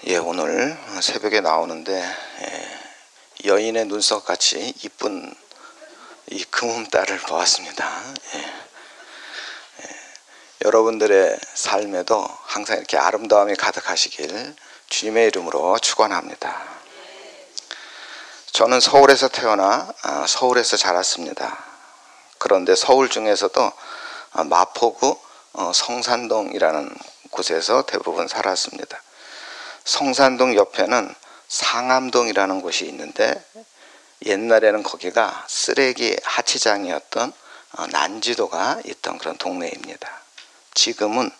예, 오늘 새벽에 나오는데 여인의 눈썹같이 이쁜 이 금음달을 보았습니다. 여러분들의 삶에도 항상 이렇게 아름다움이 가득하시길 주님의 이름으로 축원합니다. 저는 서울에서 태어나 서울에서 자랐습니다. 그런데 서울 중에서도 마포구 성산동이라는 곳에서 대부분 살았습니다. 성산동 옆에는 상암동이라는 곳이 있는데 옛날에는 거기가 쓰레기 하치장이었던 난지도가 있던 그런 동네입니다. 지금은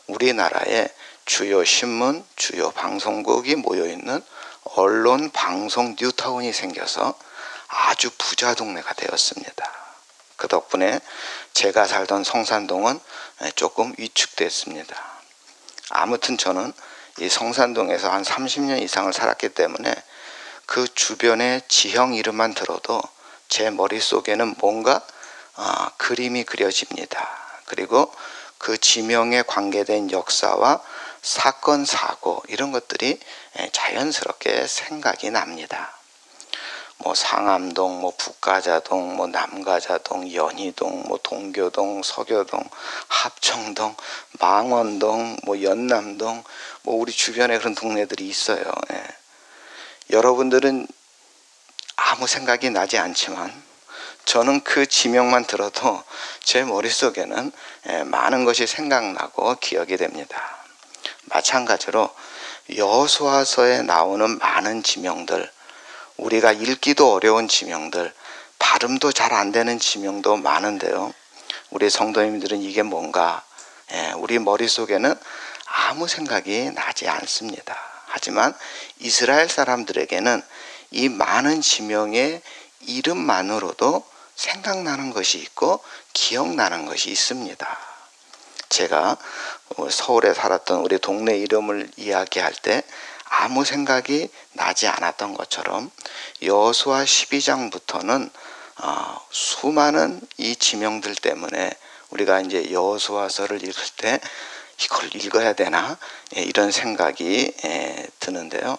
우리나라의 주요 신문, 주요 방송국이 모여있는 언론 방송 뉴타운이 생겨서 아주 부자 동네가 되었습니다. 그 덕분에 제가 살던 성산동은 조금 위축됐습니다. 아무튼 저는 이 성산동에서 한 30년 이상을 살았기 때문에 그 주변의 지형 이름만 들어도 제 머릿속에는 뭔가 그림이 그려집니다. 그리고 그 지명에 관계된 역사와 사건, 사고 이런 것들이 자연스럽게 생각이 납니다. 뭐 상암동, 뭐 북가자동, 뭐 남가자동, 연희동, 뭐 동교동, 서교동, 합청동, 망원동, 뭐 연남동, 뭐 우리 주변에 그런 동네들이 있어요. 여러분들은 아무 생각이 나지 않지만 저는 그 지명만 들어도 제 머릿속에는 많은 것이 생각나고 기억이 됩니다. 마찬가지로 여호수아서에 나오는 많은 지명들, 우리가 읽기도 어려운 지명들, 발음도 잘 안 되는 지명도 많은데요. 우리 성도님들은 이게 뭔가 우리 머릿속에는 아무 생각이 나지 않습니다. 하지만 이스라엘 사람들에게는 이 많은 지명의 이름만으로도 생각나는 것이 있고 기억나는 것이 있습니다. 제가 서울에 살았던 우리 동네 이름을 이야기할 때 아무 생각이 나지 않았던 것처럼 여호수아 12장부터는 수많은 이 지명들 때문에 우리가 이제 여호수아서를 읽을 때 이걸 읽어야 되나 이런 생각이 드는데요.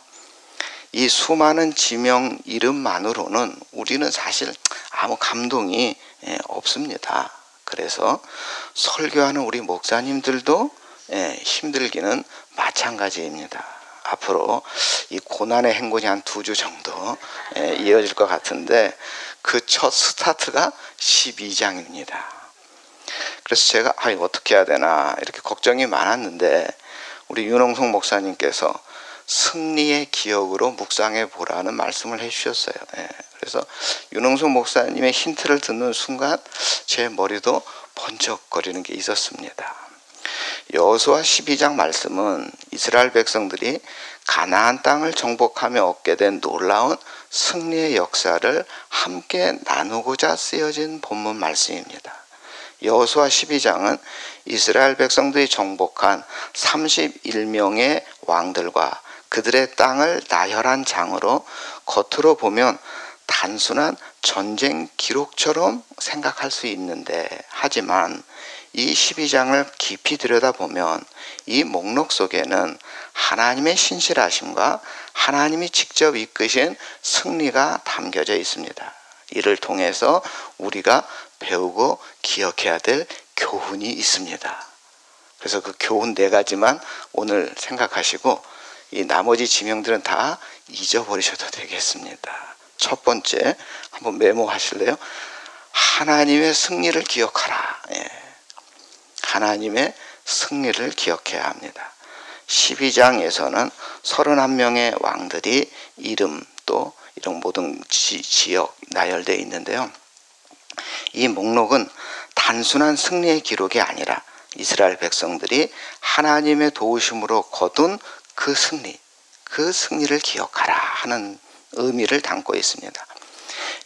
이 수많은 지명 이름만으로는 우리는 사실 아무 감동이 없습니다. 그래서 설교하는 우리 목사님들도 힘들기는 마찬가지입니다. 앞으로 이 고난의 행군이 한 2주 정도 이어질 것 같은데 그 첫 스타트가 12장입니다. 그래서 제가 어떻게 해야 되나 이렇게 걱정이 많았는데 우리 윤홍석 목사님께서 승리의 기억으로 묵상해 보라는 말씀을 해주셨어요. 그래서 윤홍석 목사님의 힌트를 듣는 순간 제 머리도 번쩍거리는 게 있었습니다. 여호수아 12장 말씀은 이스라엘 백성들이 가나안 땅을 정복하며 얻게 된 놀라운 승리의 역사를 함께 나누고자 쓰여진 본문 말씀입니다. 여호수아 12장은 이스라엘 백성들이 정복한 31명의 왕들과 그들의 땅을 나열한 장으로 겉으로 보면 단순한 전쟁 기록처럼 생각할 수 있는데 하지만 이 12장을 깊이 들여다보면 이 목록 속에는 하나님의 신실하심과 하나님이 직접 이끄신 승리가 담겨져 있습니다. 이를 통해서 우리가 배우고 기억해야 될 교훈이 있습니다. 그래서 그 교훈 4가지만 오늘 생각하시고 이 나머지 지명들은 다 잊어버리셔도 되겠습니다. 첫 번째 한번 메모하실래요? 하나님의 승리를 기억하라. 하나님의 승리를 기억해야 합니다. 12장에서는 31명의 왕들이 이름 또 이런 모든 지역 나열되어 있는데요. 이 목록은 단순한 승리의 기록이 아니라 이스라엘 백성들이 하나님의 도우심으로 거둔 그 승리를 기억하라 하는 의미를 담고 있습니다.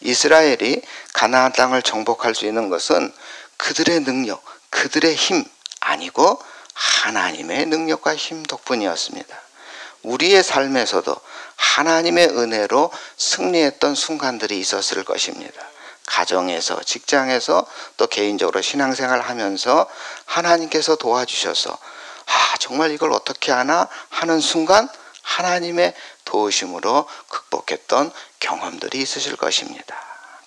이스라엘이 가나안 땅을 정복할 수 있는 것은 그들의 능력, 그들의 힘 아니고 하나님의 능력과 힘 덕분이었습니다. 우리의 삶에서도 하나님의 은혜로 승리했던 순간들이 있었을 것입니다. 가정에서, 직장에서, 또 개인적으로 신앙생활 하면서 하나님께서 도와주셔서 정말 이걸 어떻게 하나 하는 순간 하나님의 도우심으로 극복했던 경험들이 있으실 것입니다.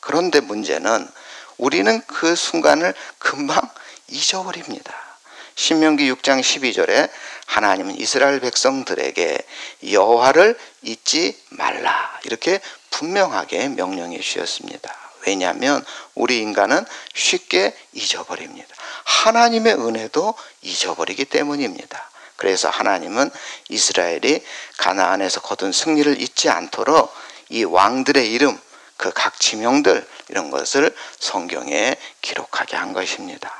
그런데 문제는 우리는 그 순간을 금방 잊어버립니다. 신명기 6장 12절에 하나님은 이스라엘 백성들에게 여호와를 잊지 말라 이렇게 분명하게 명령해 주셨습니다. 왜냐하면 우리 인간은 쉽게 잊어버립니다. 하나님의 은혜도 잊어버리기 때문입니다. 그래서 하나님은 이스라엘이 가나안에서 거둔 승리를 잊지 않도록 이 왕들의 이름, 그 각 지명들 이런 것을 성경에 기록하게 한 것입니다.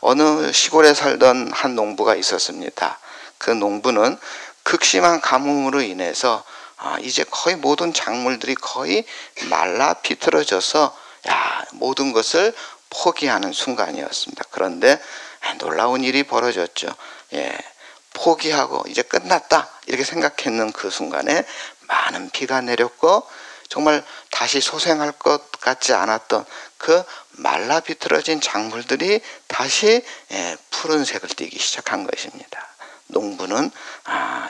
어느 시골에 살던 한 농부가 있었습니다. 그 농부는 극심한 가뭄으로 인해서 이제 거의 모든 작물들이 거의 말라 비틀어져서 모든 것을 포기하는 순간이었습니다. 그런데 놀라운 일이 벌어졌죠. 포기하고 이제 끝났다 이렇게 생각했는 그 순간에 많은 비가 내렸고 정말 다시 소생할 것 같지 않았던 그 말라 비틀어진 작물들이 다시 푸른색을 띠기 시작한 것입니다. 농부는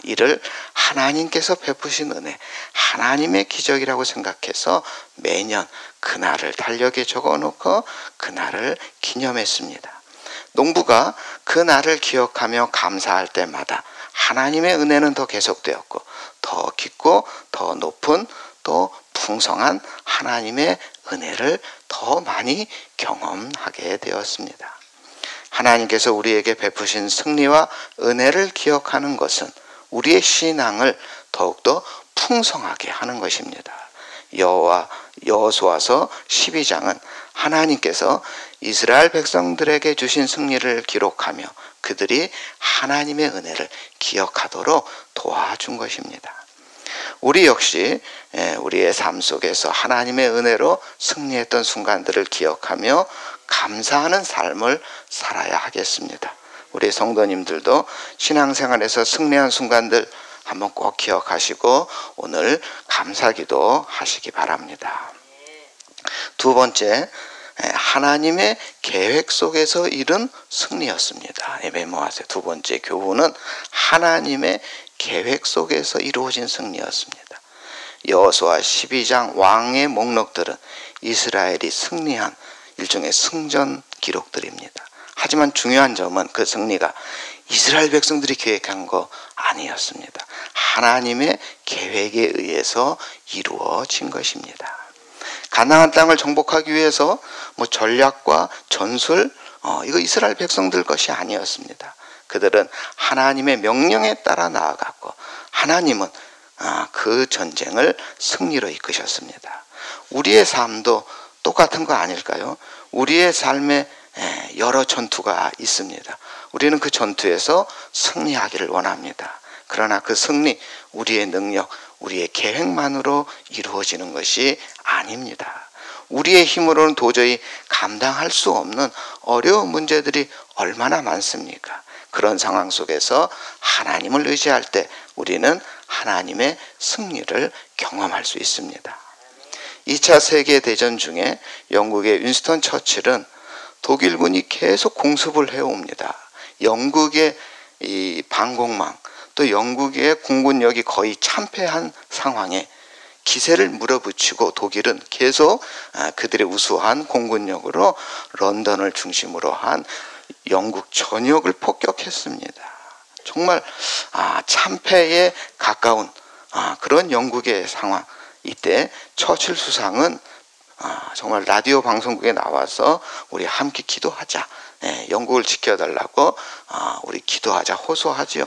이를 하나님께서 베푸신 은혜, 하나님의 기적이라고 생각해서 매년 그날을 달력에 적어놓고 그날을 기념했습니다. 농부가 그 날을 기억하며 감사할 때마다 하나님의 은혜는 더 계속되었고 더 깊고 더 높은 또 풍성한 하나님의 은혜를 더 많이 경험하게 되었습니다. 하나님께서 우리에게 베푸신 승리와 은혜를 기억하는 것은 우리의 신앙을 더욱더 풍성하게 하는 것입니다. 여호수아서 12장은 하나님께서 이스라엘 백성들에게 주신 승리를 기록하며 그들이 하나님의 은혜를 기억하도록 도와준 것입니다. 우리 역시 우리의 삶 속에서 하나님의 은혜로 승리했던 순간들을 기억하며 감사하는 삶을 살아야 하겠습니다. 우리 성도님들도 신앙생활에서 승리한 순간들 한번 꼭 기억하시고 오늘 감사기도 하시기 바랍니다. 두 번째, 하나님의 계획 속에서 이룬 승리였습니다. 메모하세요. 두 번째 교훈은 하나님의 계획 속에서 이루어진 승리였습니다. 여호수아 12장 왕의 목록들은 이스라엘이 승리한 일종의 승전 기록들입니다. 하지만 중요한 점은 그 승리가 이스라엘 백성들이 계획한 거 아니었습니다. 하나님의 계획에 의해서 이루어진 것입니다. 가나안 땅을 정복하기 위해서 전략과 전술 이거 이스라엘 백성들 것이 아니었습니다. 그들은 하나님의 명령에 따라 나아갔고 하나님은 그 전쟁을 승리로 이끄셨습니다. 우리의 삶도 똑같은 거 아닐까요? 우리의 삶에 여러 전투가 있습니다. 우리는 그 전투에서 승리하기를 원합니다. 그러나 그 승리, 우리의 능력, 우리의 계획만으로 이루어지는 것이 아닙니다. 우리의 힘으로는 도저히 감당할 수 없는 어려운 문제들이 얼마나 많습니까? 그런 상황 속에서 하나님을 의지할 때 우리는 하나님의 승리를 경험할 수 있습니다. 2차 세계대전 중에 영국의 윈스턴 처칠은 독일군이 계속 공습을 해옵니다. 영국의 이 방공망 또 영국의 공군력이 거의 참패한 상황에 기세를 물어붙이고 독일은 계속 그들의 우수한 공군력으로 런던을 중심으로 한 영국 전역을 폭격했습니다. 정말 참패에 가까운 그런 영국의 상황. 이때 처칠 수상은 정말 라디오 방송국에 나와서 우리 함께 기도하자, 영국을 지켜달라고 우리 기도하자 호소하지요.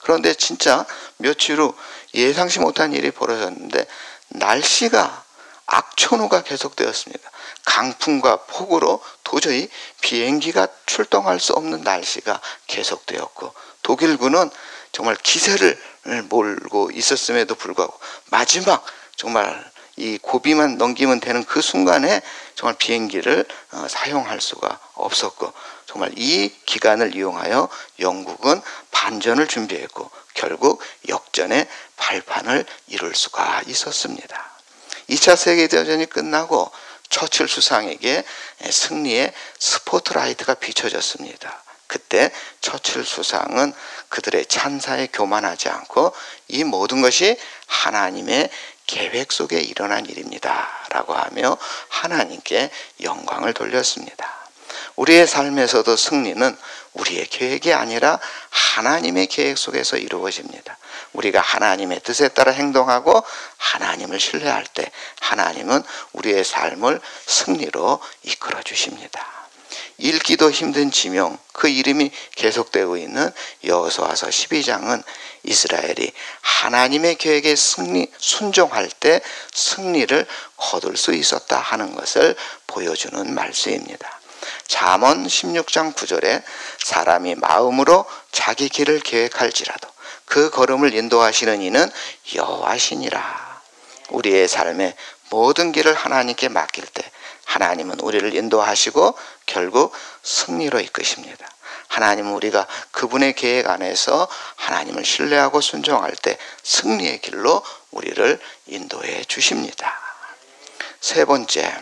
그런데 진짜 며칠 후 예상치 못한 일이 벌어졌는데 날씨가 악천후가 계속되었습니다. 강풍과 폭우로 도저히 비행기가 출동할 수 없는 날씨가 계속되었고 독일군은 정말 기세를 몰고 있었음에도 불구하고 마지막 정말 이 고비만 넘기면 되는 그 순간에 정말 비행기를 사용할 수가 없었고 정말 이 기간을 이용하여 영국은 반전을 준비했고 결국 역전의 발판을 이룰 수가 있었습니다. 2차 세계대전이 끝나고 처칠 수상에게 승리의 스포트라이트가 비춰졌습니다. 그때 처칠 수상은 그들의 찬사에 교만하지 않고 이 모든 것이 하나님의 계획 속에 일어난 일입니다 라고 하며 하나님께 영광을 돌렸습니다. 우리의 삶에서도 승리는 우리의 계획이 아니라 하나님의 계획 속에서 이루어집니다. 우리가 하나님의 뜻에 따라 행동하고 하나님을 신뢰할 때 하나님은 우리의 삶을 승리로 이끌어 주십니다. 읽기도 힘든 지명, 그 이름이 계속되고 있는 여호수아서 12장은 이스라엘이 하나님의 계획에 순종할 때 승리를 거둘 수 있었다 하는 것을 보여주는 말씀입니다. 잠언 16장 9절에 사람이 마음으로 자기 길을 계획할지라도 그 걸음을 인도하시는 이는 여호와시니라. 우리의 삶의 모든 길을 하나님께 맡길 때 하나님은 우리를 인도하시고 결국 승리로 이끄십니다. 하나님은 우리가 그분의 계획 안에서 하나님을 신뢰하고 순종할 때 승리의 길로 우리를 인도해 주십니다. 세 번째,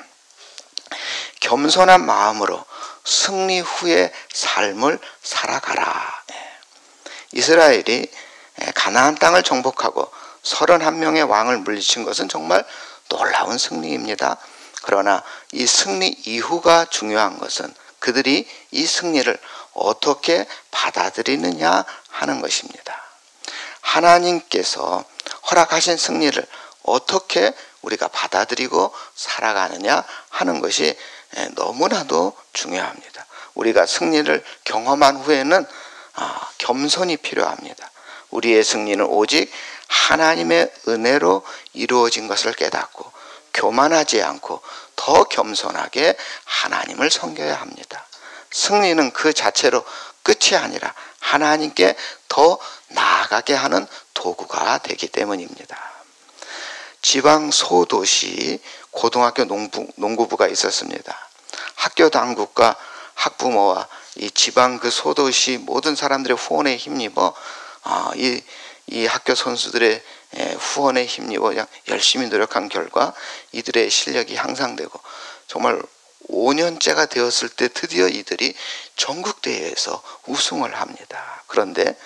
겸손한 마음으로 승리 후의 삶을 살아가라. 이스라엘이 가나안 땅을 정복하고 31명의 왕을 물리친 것은 정말 놀라운 승리입니다. 그러나 이 승리 이후가 중요한 것은 그들이 이 승리를 어떻게 받아들이느냐 하는 것입니다. 하나님께서 허락하신 승리를 어떻게 우리가 받아들이고 살아가느냐 하는 것이 너무나도 중요합니다. 우리가 승리를 경험한 후에는 겸손이 필요합니다. 우리의 승리는 오직 하나님의 은혜로 이루어진 것을 깨닫고 교만하지 않고 더 겸손하게 하나님을 섬겨야 합니다. 승리는 그 자체로 끝이 아니라 하나님께 더 나아가게 하는 도구가 되기 때문입니다. 지방 소도시 고등학교 농구부가 있었습니다. 학교 당국과 학부모와 이 지방 그 소도시 모든 사람들의 후원에 힘입어 이 학교 선수들의 후원에 힘입어 그냥 열심히 노력한 결과 이들의 실력이 향상되고 정말 5년째가 되었을 때 드디어 이들이 전국대회에서 우승을 합니다. 그런데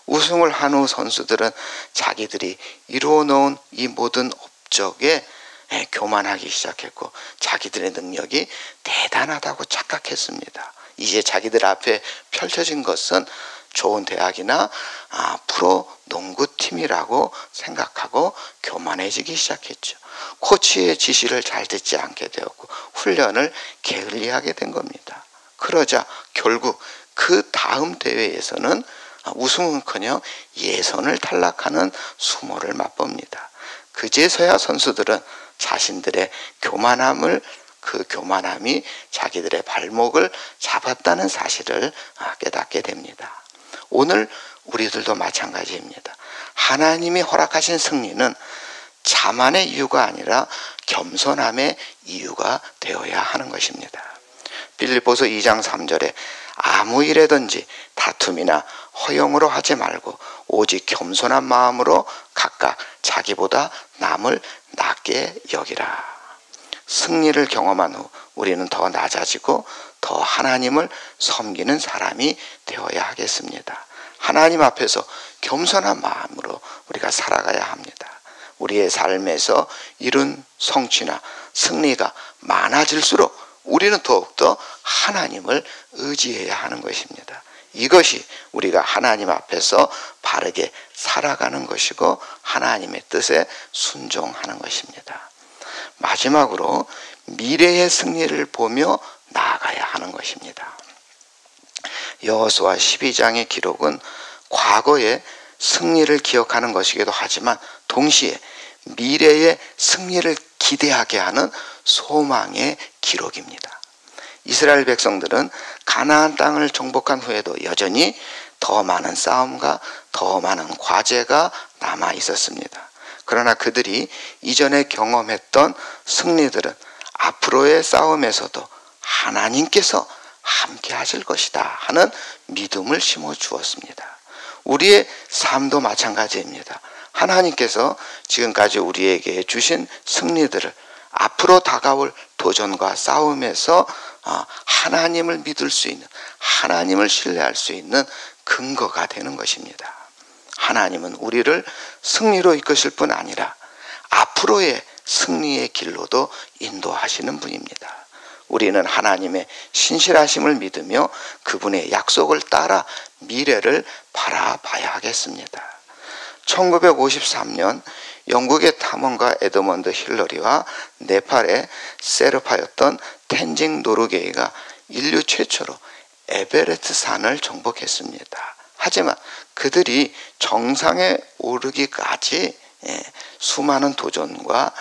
우승을 한 후 선수들은 자기들이 이루어 놓은 이 모든 업적에 교만하기 시작했고 자기들의 능력이 대단하다고 착각했습니다. 이제 자기들 앞에 펼쳐진 것은 좋은 대학이나 프로 농구팀이라고 생각하고 교만해지기 시작했죠. 코치의 지시를 잘 듣지 않게 되었고 훈련을 게을리하게 된 겁니다. 그러자 결국 그 다음 대회에서는 우승은커녕 예선을 탈락하는 수모를 맛봅니다. 그제서야 선수들은 자신들의 그 교만함이 자기들의 발목을 잡았다는 사실을 깨닫게 됩니다. 오늘 우리들도 마찬가지입니다. 하나님이 허락하신 승리는 자만의 이유가 아니라 겸손함의 이유가 되어야 하는 것입니다. 빌립보서 2장 3절에 아무 일에든지 다툼이나 허영으로 하지 말고 오직 겸손한 마음으로 각각 자기보다 남을 낮게 여기라. 승리를 경험한 후 우리는 더 낮아지고 더 하나님을 섬기는 사람이 되어야 하겠습니다. 하나님 앞에서 겸손한 마음으로 우리가 살아가야 합니다. 우리의 삶에서 이룬 성취나 승리가 많아질수록 우리는 더욱더 하나님을 의지해야 하는 것입니다. 이것이 우리가 하나님 앞에서 바르게 살아가는 것이고 하나님의 뜻에 순종하는 것입니다. 마지막으로 미래의 승리를 보며 나아가야 하는 것입니다. 여호수아 12장의 기록은 과거의 승리를 기억하는 것이기도 하지만 동시에 미래의 승리를 기대하게 하는 소망의 기록입니다. 이스라엘 백성들은 가나안 땅을 정복한 후에도 여전히 더 많은 싸움과 더 많은 과제가 남아 있었습니다. 그러나 그들이 이전에 경험했던 승리들은 앞으로의 싸움에서도 하나님께서 함께 하실 것이다 하는 믿음을 심어 주었습니다. 우리의 삶도 마찬가지입니다. 하나님께서 지금까지 우리에게 주신 승리들을 앞으로 다가올 도전과 싸움에서 하나님을 믿을 수 있는, 하나님을 신뢰할 수 있는 근거가 되는 것입니다. 하나님은 우리를 승리로 이끄실 뿐 아니라 앞으로의 승리의 길로도 인도하시는 분입니다. 우리는 하나님의 신실하심을 믿으며 그분의 약속을 따라 미래를 바라봐야 하겠습니다. 1953년 영국의 탐험가 에드먼드 힐러리와 네팔의 세르파였던 텐징 노르게이가 인류 최초로 에베레스트 산을 정복했습니다. 하지만 그들이 정상에 오르기까지 수많은 도전과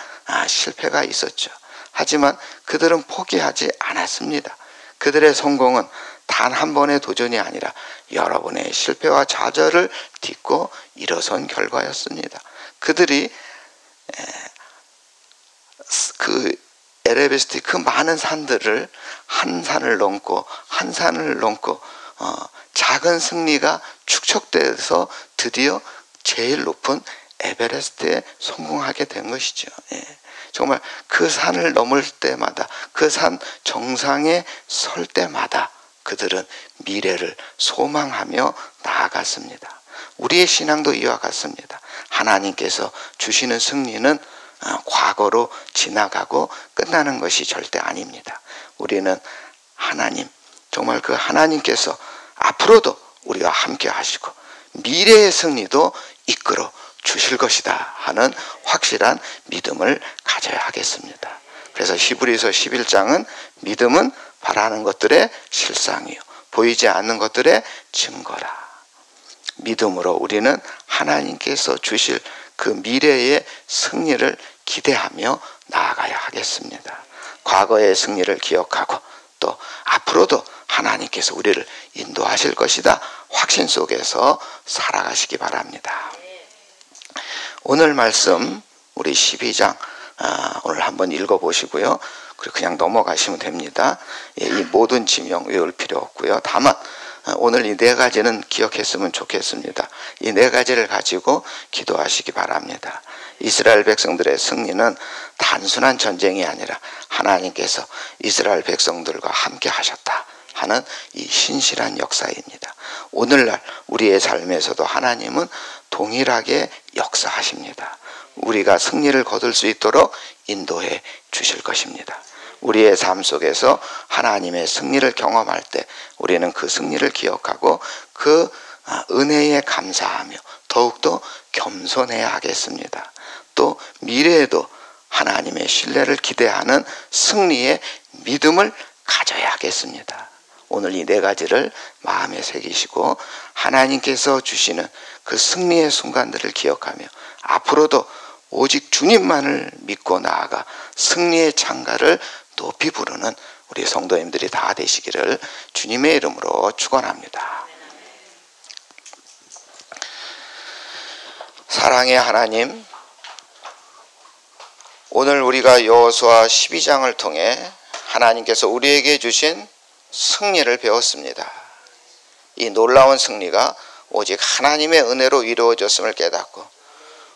실패가 있었죠. 하지만 그들은 포기하지 않았습니다. 그들의 성공은 단 한 번의 도전이 아니라 여러 번의 실패와 좌절을 딛고 일어선 결과였습니다. 그들이 그 에베레스트 그 많은 산들을 한 산을 넘고 한 산을 넘고 작은 승리가 축적돼서 드디어 제일 높은 에베레스트에 성공하게 된 것이죠. 정말 그 산을 넘을 때마다, 그 산 정상에 설 때마다 그들은 미래를 소망하며 나아갔습니다. 우리의 신앙도 이와 같습니다. 하나님께서 주시는 승리는 과거로 지나가고 끝나는 것이 절대 아닙니다. 우리는 하나님, 정말 그 하나님께서 앞으로도 우리와 함께 하시고 미래의 승리도 이끌어 주실 것이다 하는 확실한 믿음을 가져야 하겠습니다. 그래서 히브리서 11장은 믿음은 바라는 것들의 실상이요 보이지 않는 것들의 증거라. 믿음으로 우리는 하나님께서 주실 그 미래의 승리를 기대하며 나아가야 하겠습니다. 과거의 승리를 기억하고 또 앞으로도 하나님께서 우리를 인도하실 것이다 확신 속에서 살아가시기 바랍니다. 오늘 말씀 우리 12장 오늘 한번 읽어보시고요. 그리고 그냥 넘어가시면 됩니다. 이 모든 지명 외울 필요 없고요. 다만 오늘 이 네 가지는 기억했으면 좋겠습니다. 이 네 가지를 가지고 기도하시기 바랍니다. 이스라엘 백성들의 승리는 단순한 전쟁이 아니라 하나님께서 이스라엘 백성들과 함께 하셨다 하는 이 신실한 역사입니다. 오늘날 우리의 삶에서도 하나님은 동일하게 역사하십니다. 우리가 승리를 거둘 수 있도록 인도해 주실 것입니다. 우리의 삶 속에서 하나님의 승리를 경험할 때 우리는 그 승리를 기억하고 그 은혜에 감사하며 더욱더 겸손해야 하겠습니다. 또 미래에도 하나님의 신뢰를 기대하는 승리의 믿음을 가져야 하겠습니다. 오늘 이 네 가지를 마음에 새기시고 하나님께서 주시는 그 승리의 순간들을 기억하며 앞으로도 오직 주님만을 믿고 나아가 승리의 창가를 높이 부르는 우리 성도님들이 다 되시기를 주님의 이름으로 축원합니다. 사랑의 하나님, 오늘 우리가 여호수아 12장을 통해 하나님께서 우리에게 주신 승리를 배웠습니다. 이 놀라운 승리가 오직 하나님의 은혜로 이루어졌음을 깨닫고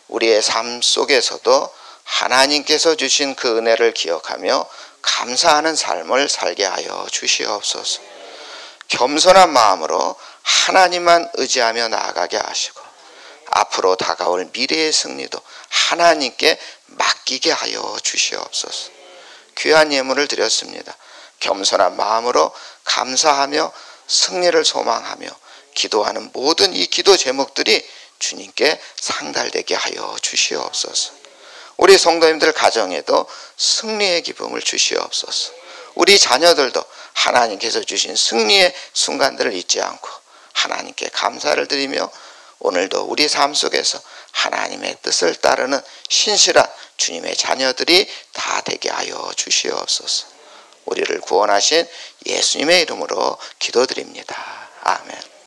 우리의 삶 속에서도 하나님께서 주신 그 은혜를 기억하며 감사하는 삶을 살게 하여 주시옵소서. 겸손한 마음으로 하나님만 의지하며 나아가게 하시고 앞으로 다가올 미래의 승리도 하나님께 맡기게 하여 주시옵소서. 귀한 예물을 드렸습니다. 겸손한 마음으로 감사하며 승리를 소망하며 기도하는 모든 이 기도 제목들이 주님께 상달되게 하여 주시옵소서. 우리 성도님들 가정에도 승리의 기쁨을 주시옵소서. 우리 자녀들도 하나님께서 주신 승리의 순간들을 잊지 않고 하나님께 감사를 드리며 오늘도 우리 삶 속에서 하나님의 뜻을 따르는 신실한 주님의 자녀들이 다 되게 하여 주시옵소서. 우리를 구원하신 예수님의 이름으로 기도드립니다. 아멘.